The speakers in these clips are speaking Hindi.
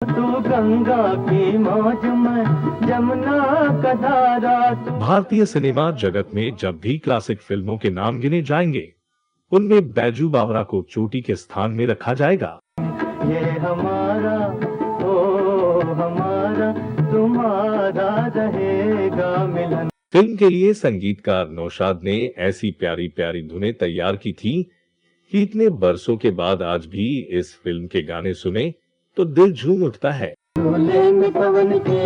तू गंगा की मौज में जमुना का धारा। भारतीय सिनेमा जगत में जब भी क्लासिक फिल्मों के नाम गिने जाएंगे, उनमें बैजू बावरा को चोटी के स्थान में रखा जाएगा। ये हमारा ओ हमारा तुम्हारा रहेगा मिलन। फिल्म के लिए संगीतकार नौशाद ने ऐसी प्यारी प्यारी धुनें तैयार की थी कि इतने बरसों के बाद आज भी इस फिल्म के गाने सुने तो दिल झूम उठता है। में पवन के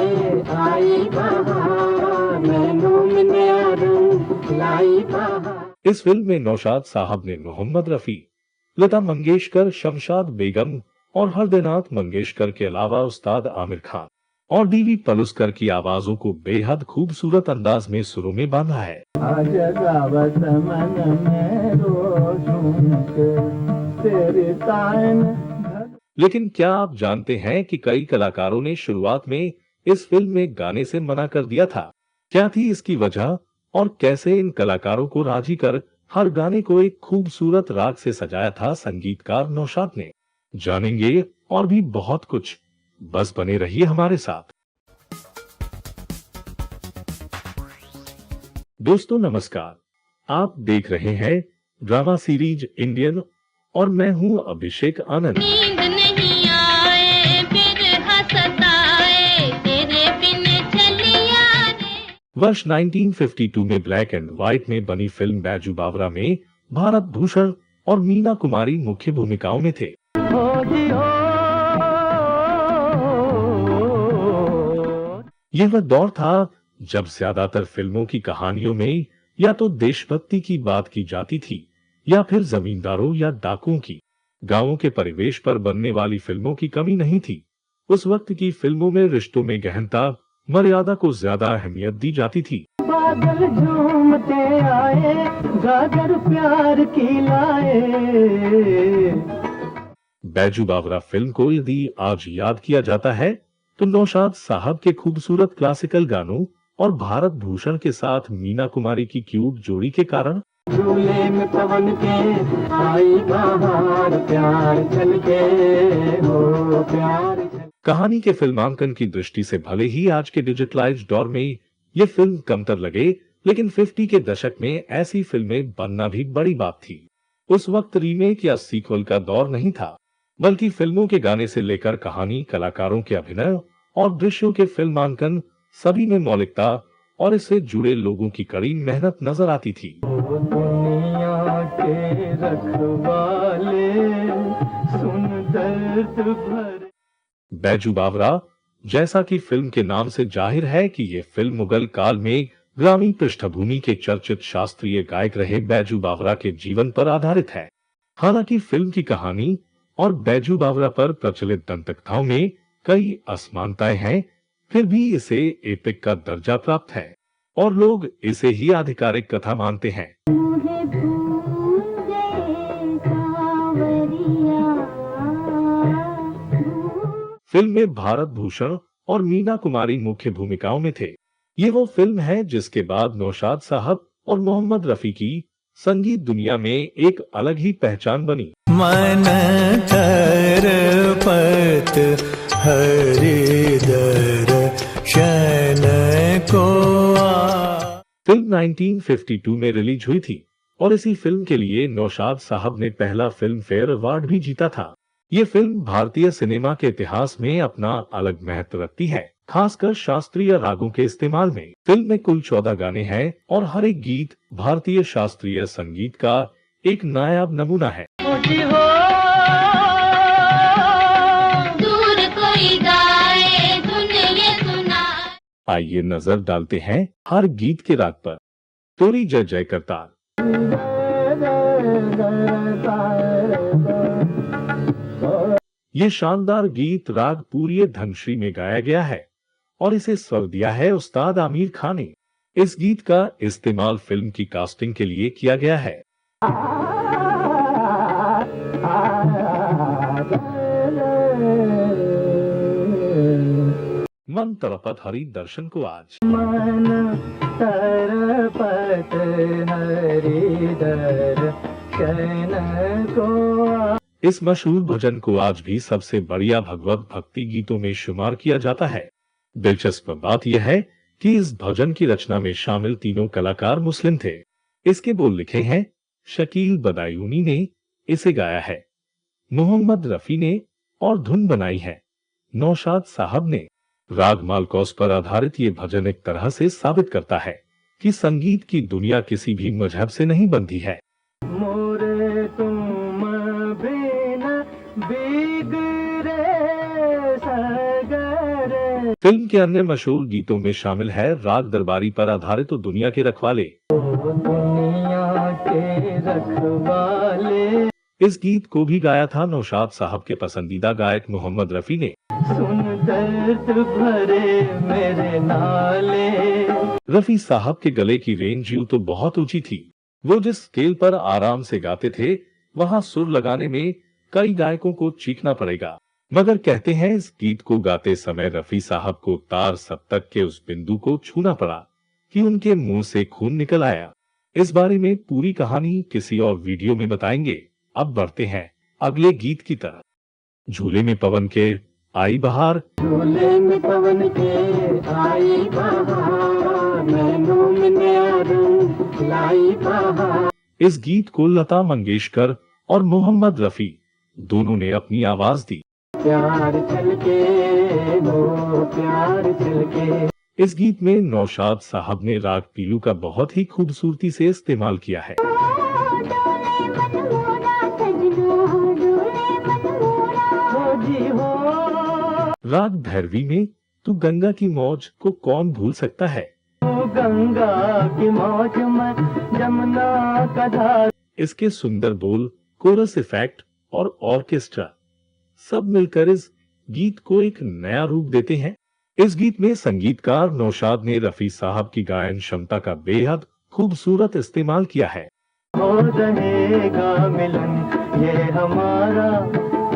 आई बहार, मैनों में नया रंग लाई बहार। इस फिल्म में नौशाद साहब ने मोहम्मद रफी, लता मंगेशकर, शमशाद बेगम और हरदेनाथ मंगेशकर के अलावा उस्ताद आमिर खान और डीवी पलुस्कर की आवाजों को बेहद खूबसूरत अंदाज में सुरों में बांधा है। आज गावत मन में रोशुन के तेरे तान। लेकिन क्या आप जानते हैं कि कई कलाकारों ने शुरुआत में इस फिल्म में गाने से मना कर दिया था? क्या थी इसकी वजह और कैसे इन कलाकारों को राजी कर हर गाने को एक खूबसूरत राग से सजाया था संगीतकार नौशाद ने? जानेंगे और भी बहुत कुछ, बस बने रहिए हमारे साथ। दोस्तों नमस्कार, आप देख रहे हैं ड्रामा सीरीज इंडियन और मैं हूं अभिषेक आनंद। नींद नहीं आए फिर हंसताए तेरे बिन चलिया रे। वर्ष 1952 में ब्लैक एंड व्हाइट में बनी फिल्म बैजू बावरा में भारत भूषण और मीना कुमारी मुख्य भूमिकाओं में थे। यह वह दौर था जब ज्यादातर फिल्मों की कहानियों में या तो देशभक्ति की बात की जाती थी या फिर जमींदारों या डाकुओं की, गांवों के परिवेश पर बनने वाली फिल्मों की कमी नहीं थी। उस वक्त की फिल्मों में रिश्तों में गहनता, मर्यादा को ज्यादा अहमियत दी जाती थी। बादल झूमते आए, गागर प्यार की लाए। बैजू बावरा फिल्म को यदि आज याद किया जाता है तो नौशाद साहब के खूबसूरत क्लासिकल गानों और भारत भूषण के साथ मीना कुमारी की क्यूट जोड़ी के कारण। झूले में पवन के आई बहार, प्यार चल के हो प्यार। कहानी के फिल्मांकन की दृष्टि से भले ही आज के डिजिटलाइज्ड दौर में ये फिल्म कमतर लगे, लेकिन 50 के दशक में ऐसी फिल्में बनना भी बड़ी बात थी। उस वक्त रीमेक या सीक्वल का दौर नहीं था, बल्कि फिल्मों के गाने से लेकर कहानी, कलाकारों के अभिनय और दृश्यों के फिल्मांकन सभी में मौलिकता और इससे जुड़े लोगों की कड़ी मेहनत नजर आती थी। दुनिया के रखवाले सुन दर्द भरे। बैजू बावरा जैसा कि फिल्म के नाम से जाहिर है कि ये फिल्म मुगल काल में ग्रामीण पृष्ठभूमि के चर्चित शास्त्रीय गायक रहे बैजू बावरा के जीवन पर आधारित है। हालांकि फिल्म की कहानी और बैजू बावरा पर प्रचलित दंतकथाओं में कई असमानताएं हैं, फिर भी इसे एपिक का दर्जा प्राप्त है और लोग इसे ही आधिकारिक कथा मानते हैं। फिल्म में भारत भूषण और मीना कुमारी मुख्य भूमिकाओं में थे। ये वो फिल्म है जिसके बाद नौशाद साहब और मोहम्मद रफी की संगीत दुनिया में एक अलग ही पहचान बनी। मन तरपत हरिदर शन को। फिल्म 1952 में रिलीज हुई थी और इसी फिल्म के लिए नौशाद साहब ने पहला फिल्म फेयर अवार्ड भी जीता था। ये फिल्म भारतीय सिनेमा के इतिहास में अपना अलग महत्व रखती है, खासकर शास्त्रीय रागों के इस्तेमाल में। फिल्म में कुल 14 गाने हैं और हर एक गीत भारतीय शास्त्रीय संगीत का एक नायाब नमूना है। दूर कोई गाए धुन ये सुना। आइए नजर डालते हैं हर गीत के राग पर। तोरी जय जय करतार। ये शानदार गीत राग पूरी धनश्री में गाया गया है और इसे स्वर दिया है उस्ताद आमिर खान ने। इस गीत का इस्तेमाल फिल्म की कास्टिंग के लिए किया गया है। मन तरपत हरि दर्शन को आज। मन तरपत हरि दर्शन को। इस मशहूर भजन को आज भी सबसे बढ़िया भगवत भक्ति गीतों में शुमार किया जाता है। दिलचस्प बात यह है कि इस भजन की रचना में शामिल तीनों कलाकार मुस्लिम थे। इसके बोल लिखे हैं शकील बदायूनी ने, इसे गाया है मोहम्मद रफी ने और धुन बनाई है नौशाद साहब ने। राग मालकोस पर आधारित ये भजन एक तरह से साबित करता है कि संगीत की दुनिया किसी भी मजहब से नहीं बंधी है। मोरे तुम बिना बिगड़े सगरे। फिल्म के अन्य मशहूर गीतों में शामिल है राग दरबारी पर आधारित दुनिया के रखवाले। दुनिया के रखवाले। इस गीत को भी गाया था नौशाद साहब के पसंदीदा गायक मोहम्मद रफी ने। सुन दर्द भरे मेरे नाले। रफी साहब के गले की रेंज यूं तो बहुत ऊंची थी। वो जिस स्केल पर आराम से गाते थे वहां सुर लगाने में कई गायकों को चीखना पड़ेगा, मगर कहते हैं इस गीत को गाते समय रफी साहब को तार सप्तक के उस बिंदु को छूना पड़ा कि उनके मुंह से खून निकल आया। इस बारे में पूरी कहानी किसी और वीडियो में बताएंगे। अब बढ़ते हैं अगले गीत की तरफ। झूले में पवन के आई बहार। झूले में पवन के आई बहार, नैनों में नया रंग लाई बहार। इस गीत को लता मंगेशकर और मोहम्मद रफी दोनों ने अपनी आवाज दी। प्यार छलके हो प्यार छलके। इस गीत में नौशाद साहब ने राग पीलू का बहुत ही खूबसूरती से इस्तेमाल किया है। राग भैरवी में तू गंगा की मौज को कौन भूल सकता है। गंगा की मौज में जमुना का धार। इसके सुंदर बोल, कोरस इफेक्ट और ऑर्केस्ट्रा सब मिलकर इस गीत को एक नया रूप देते हैं। इस गीत में संगीतकार नौशाद ने रफी साहब की गायन क्षमता का बेहद खूबसूरत इस्तेमाल किया है। हो रहेगा मिलन ये हमारा,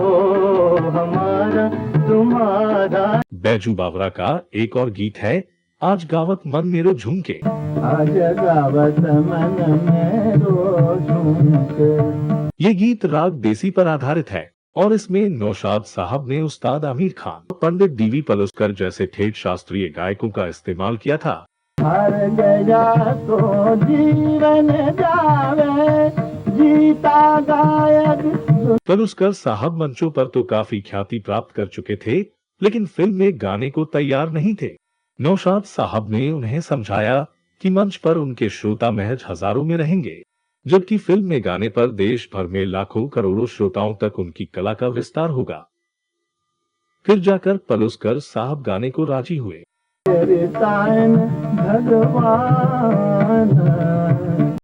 ओ हमारा तुम्हारा। बैजू बावरा का एक और गीत है आज गावत मन मेरो झुमके। आज गावत मन मेरो झुमके। ये गीत राग देसी पर आधारित है और इसमें नौशाद साहब ने उस्ताद आमिर खान, पंडित डीवी पलुस्कर जैसे ठेठ शास्त्रीय गायकों का इस्तेमाल किया था। हार गया तो जीवन जावे, जीता गायक। पलुस्कर साहब मंचों पर तो काफी ख्याति प्राप्त कर चुके थे, लेकिन फिल्म में गाने को तैयार नहीं थे। नौशाद साहब ने उन्हें समझाया कि मंच पर उनके श्रोता महज हजारों में रहेंगे, जबकि फिल्म में गाने पर देश भर में लाखों करोड़ों श्रोताओं तक उनकी कला का विस्तार होगा। फिर जाकर पलुस्कर साहब गाने को राजी हुए।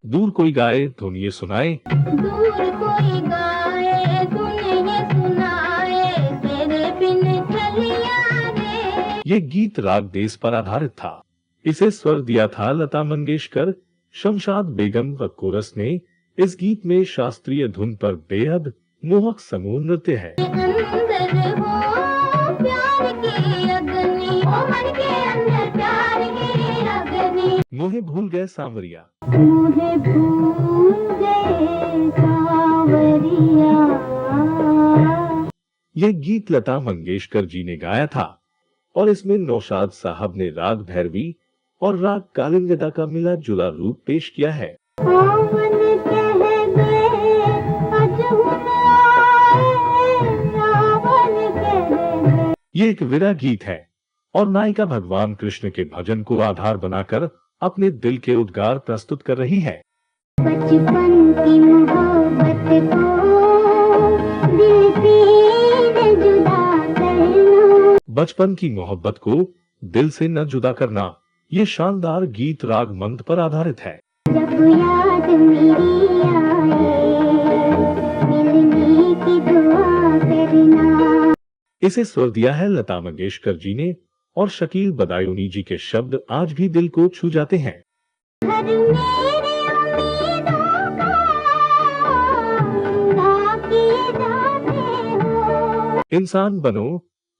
दूर कोई गाए धुन ये सुनाए। दूर कोई गाए धुन ये सुनाए, तेरे बिन चलिया रे। ये गीत राग देश पर आधारित था। इसे स्वर दिया था लता मंगेशकर। शमशाद बेगम व कोरस ने। इस गीत में शास्त्रीय धुन पर बेहद मोहक समूह नृत्य है। अंदर हो प्यार की अग्नि, ओ मन के अंदर प्यार की अग्नि। मोहे भूल गए सांवरिया। मुझे भूल गए सांवरिया। यह गीत लता मंगेशकर जी ने गाया था और इसमें नौशाद साहब ने राग भैरवी और राग कालिंगदा का मिला जुला रूप पेश किया है। ये एक विरह गीत है और नायिका भगवान कृष्ण के भजन को आधार बनाकर अपने दिल के उद्गार प्रस्तुत कर रही है। बचपन की मोहब्बत को दिल से जुदा करना। बचपन की मोहब्बत को दिल से न जुदा करना, ये शानदार गीत राग मंद पर आधारित है। जब याद मेरी आए, मिलने की दुआ करना। इसे स्वर दिया है लता मंगेशकर जी ने और शकील बदायूनी जी के शब्द आज भी दिल को छू जाते हैं। हर मेरी उम्मीदों का पूरा किए जाते हो। इंसान बनो,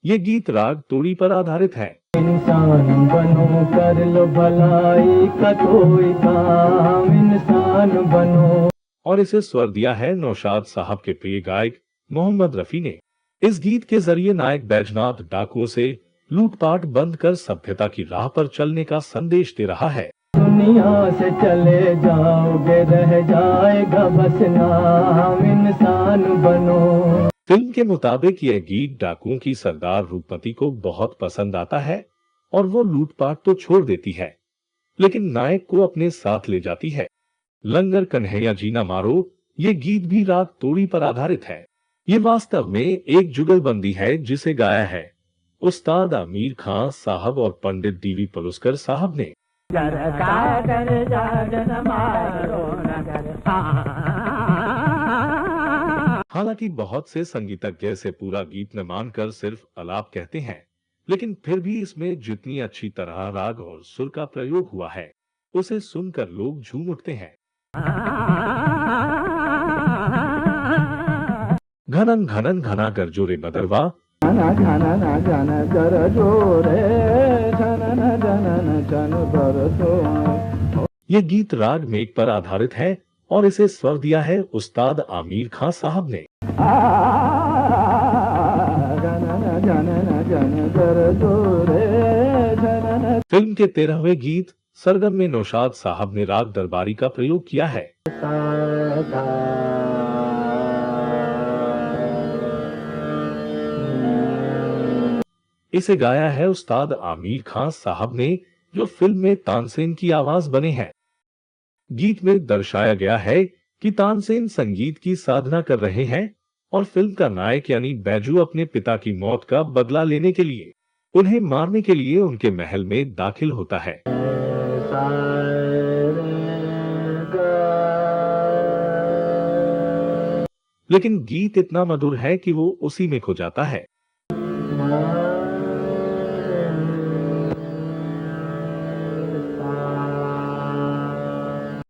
ये गीत राग तोड़ी पर आधारित है। इंसान बनो कर लो भलाई का कोई काम, इंसान बनो। और इसे स्वर दिया है नौशाद साहब के प्रिय गायक मोहम्मद रफी ने। इस गीत के जरिए नायक बैजनाथ डाकुओं से लूटपाट बंद कर सभ्यता की राह पर चलने का संदेश दे रहा है। दुनिया से चले जाओगे, रह जाएगा बस नाम, इंसान बनो। फिल्म के मुताबिक यह गीत डाकुओं की सरदार रूपमती को बहुत पसंद आता है और वो लूटपाट तो छोड़ देती है, लेकिन नायक को अपने साथ ले जाती है। लंगर कन्हैया जी ना मारो ये गीत भी राग तोड़ी पर आधारित है। ये वास्तव में एक जुगलबंदी है जिसे गाया है उस्ताद आमिर खान साहब और पंडित डीवी पलुस्कर साहब ने। हालांकि बहुत से संगीतज्ञ इसे पूरा गीत न मानकर सिर्फ आलाप कहते हैं, लेकिन फिर भी इसमें जितनी अच्छी तरह राग और सुर का प्रयोग हुआ है उसे सुनकर लोग झूम उठते हैं। घनन घनन घना गरजोरे बदरवा, ये गीत राग मेघ पर आधारित है और इसे स्वर दिया है उस्ताद आमिर खान साहब ने। फिल्म के 13वें गीत सरगम में नौशाद साहब ने राग दरबारी का प्रयोग किया है। इसे गाया है उस्ताद आमिर खान साहब ने, जो फिल्म में तानसेन की आवाज बने हैं। गीत में दर्शाया गया है कि तानसेन संगीत की साधना कर रहे हैं और फिल्म का नायक यानी बैजू अपने पिता की मौत का बदला लेने के लिए उन्हें मारने के लिए उनके महल में दाखिल होता है। लेकिन गीत इतना मधुर है कि वो उसी में खो जाता है।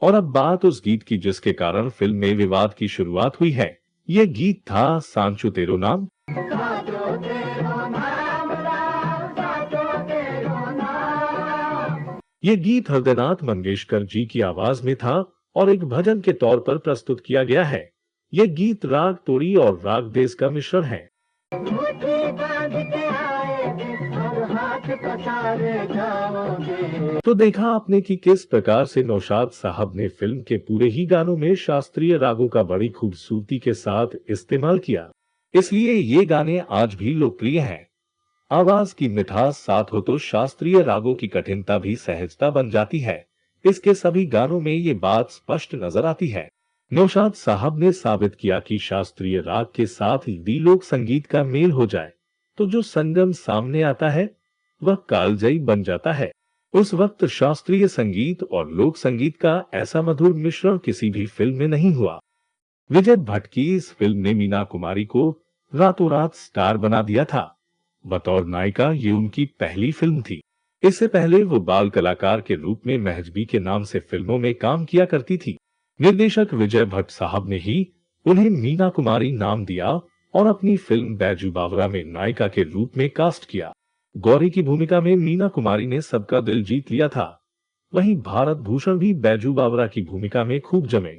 और अब बात उस गीत की जिसके कारण फिल्म में विवाद की शुरुआत हुई है। ये गीत था सांचो तेरो नाम। ये गीत हृदयनाथ मंगेशकर जी की आवाज में था और एक भजन के तौर पर प्रस्तुत किया गया है। ये गीत राग तोड़ी और राग देश का मिश्रण है। तो देखा आपने कि किस प्रकार से नौशाद साहब ने फिल्म के पूरे ही गानों में शास्त्रीय रागों का बड़ी खूबसूरती के साथ इस्तेमाल किया, इसलिए ये गाने आज भी लोकप्रिय हैं। आवाज की मिठास साथ हो तो शास्त्रीय रागों की कठिनता भी सहजता बन जाती है। इसके सभी गानों में ये बात स्पष्ट नजर आती है। नौशाद साहब ने साबित किया कि शास्त्रीय राग के साथ यदि लोक संगीत का मेल हो जाए तो जो संगम सामने आता है वह कालजयी बन जाता है। उस वक्त शास्त्रीय संगीत और लोक संगीत का ऐसा मधुर मिश्रण किसी भी फिल्म में नहीं हुआ। विजय भट्ट की इस फिल्म ने मीना कुमारी को रातों रात स्टार बना दिया था। बतौर नायिका ये उनकी पहली फिल्म थी। इससे पहले वो बाल कलाकार के रूप में महजबी के नाम से फिल्मों में काम किया करती थी। निर्देशक विजय भट्ट साहब ने ही उन्हें मीना कुमारी नाम दिया और अपनी फिल्म बैजू बावरा में नायिका के रूप में कास्ट किया। गौरी की भूमिका में मीना कुमारी ने सबका दिल जीत लिया था। वहीं भारत भूषण भी बैजू बावरा की भूमिका में खूब जमे।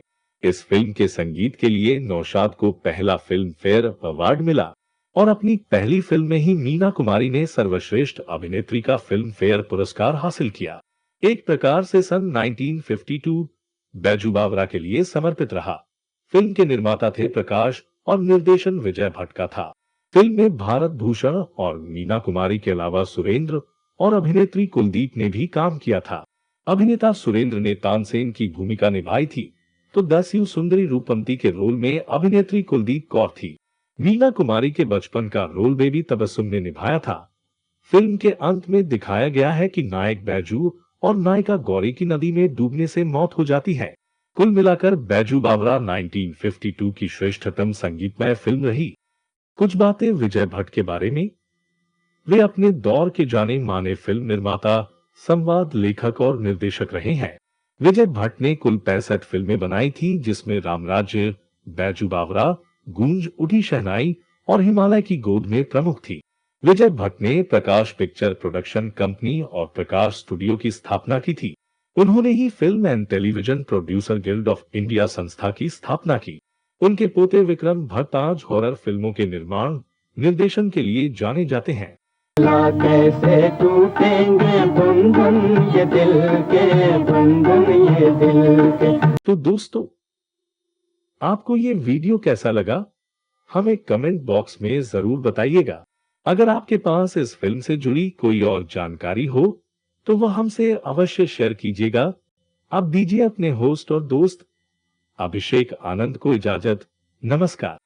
इस फिल्म के संगीत के लिए नौशाद को पहला फिल्म फेयर अवार्ड मिला और अपनी पहली फिल्म में ही मीना कुमारी ने सर्वश्रेष्ठ अभिनेत्री का फिल्म फेयर पुरस्कार हासिल किया। एक प्रकार से सन 1952 बैजू बावरा के लिए समर्पित रहा। फिल्म के निर्माता थे प्रकाश और निर्देशन विजय भट्ट का था। फिल्म में भारत भूषण और मीना कुमारी के अलावा सुरेंद्र और अभिनेत्री कुलदीप ने भी काम किया था। अभिनेता सुरेंद्र ने तानसेन की भूमिका निभाई थी तो दस्यु सुंदरी रूपमती के रोल में अभिनेत्री कुलदीप कौर थी। मीना कुमारी के बचपन का रोल बेबी तबस्सुम ने निभाया था। फिल्म के अंत में दिखाया गया है कि नायक बैजू और नायिका गौरी की नदी में डूबने से मौत हो जाती है। कुल मिलाकर बैजू बावरा 1952 की श्रेष्ठतम संगीतमय फिल्म रही। कुछ बातें विजय भट्ट के बारे में। वे अपने दौर के जाने माने फिल्म निर्माता, संवाद लेखक और निर्देशक रहे हैं। विजय भट्ट ने कुल 65 फिल्में बनाई थी, जिसमें रामराज्य, बैजू बावरा, गूंज उठी शहनाई और हिमालय की गोद में प्रमुख थी। विजय भट्ट ने प्रकाश पिक्चर प्रोडक्शन कंपनी और प्रकाश स्टूडियो की स्थापना की थी। उन्होंने ही film and television producer guild of India संस्था की स्थापना की। उनके पोते विक्रम भट्ट आज हॉरर फिल्मों के निर्माण निर्देशन के लिए जाने जाते हैं। कैसे टूटेंगे बंधन ये दिल के, बंधन ये दिल के। तो दोस्तों, आपको ये वीडियो कैसा लगा हमें कमेंट बॉक्स में जरूर बताइएगा। अगर आपके पास इस फिल्म से जुड़ी कोई और जानकारी हो तो वह हमसे अवश्य शेयर कीजिएगा। अब दीजिए अपने होस्ट और दोस्त अभिषेक आनंद को इजाजत। नमस्कार।